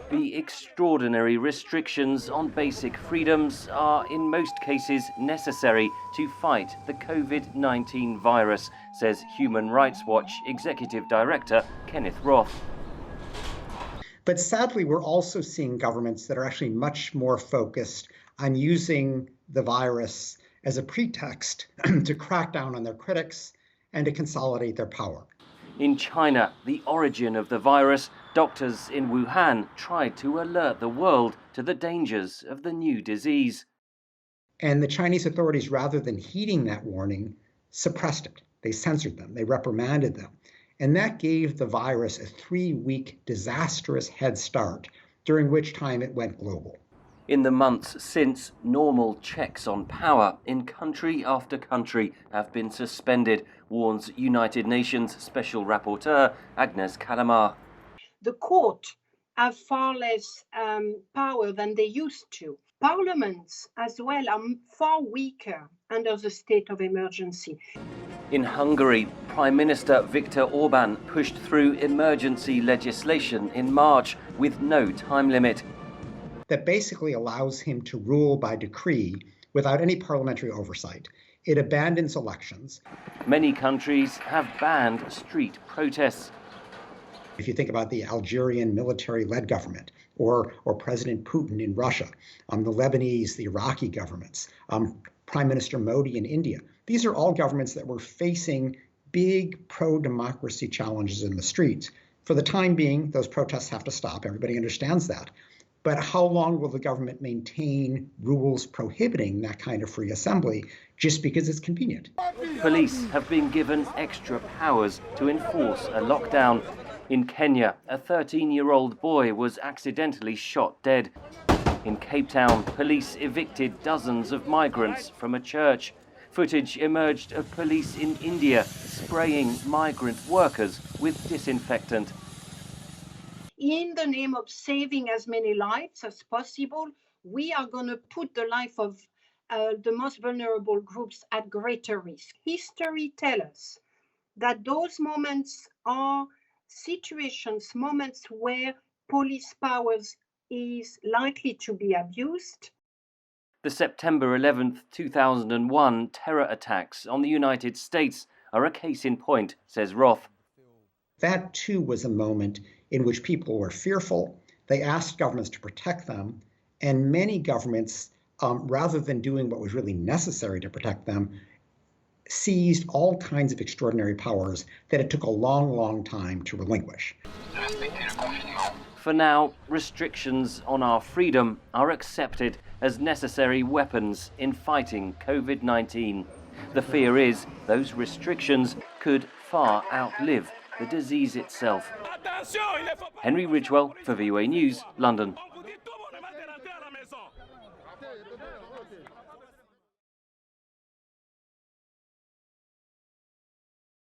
The extraordinary restrictions on basic freedoms are in most cases necessary to fight the COVID-19 virus, says Human Rights Watch Executive Director Kenneth Roth. But sadly, we're also seeing governments that are actually much more focused on using the virus as a pretext to crack down on their critics and to consolidate their power. In China, the origin of the virus, doctors in Wuhan tried to alert the world to the dangers of the new disease. And the Chinese authorities, rather than heeding that warning, suppressed it. They censored them. They reprimanded them. And that gave the virus a 3-week disastrous head start, during which time it went global. In the months since, normal checks on power in country after country have been suspended, warns United Nations Special Rapporteur Agnes Kalamar. The court have far less power than they used to. Parliaments as well are far weaker under the state of emergency. In Hungary, Prime Minister Viktor Orban pushed through emergency legislation in March with no time limit. That basically allows him to rule by decree without any parliamentary oversight. It abandons elections. Many countries have banned street protests. If you think about the Algerian military-led government or President Putin in Russia, the Lebanese, the Iraqi governments, Prime Minister Modi in India, these are all governments that were facing big pro-democracy challenges in the streets. For the time being, those protests have to stop. Everybody understands that. But how long will the government maintain rules prohibiting that kind of free assembly just because it's convenient? Police have been given extra powers to enforce a lockdown. In Kenya, a 13-year-old boy was accidentally shot dead. In Cape Town, police evicted dozens of migrants from a church. Footage emerged of police in India spraying migrant workers with disinfectant. In the name of saving as many lives as possible, we are going to put the life of the most vulnerable groups at greater risk. History tells us that those moments are situations, moments where police powers is likely to be abused. The September 11th, 2001 terror attacks on the United States are a case in point, says Roth. That too was a moment in which people were fearful. They asked governments to protect them, and many governments, rather than doing what was really necessary to protect them, seized all kinds of extraordinary powers that it took a long, long time to relinquish. For now, restrictions on our freedom are accepted as necessary weapons in fighting COVID-19. The fear is those restrictions could far outlive the disease itself. Henry Ridgwell for VOA News, London.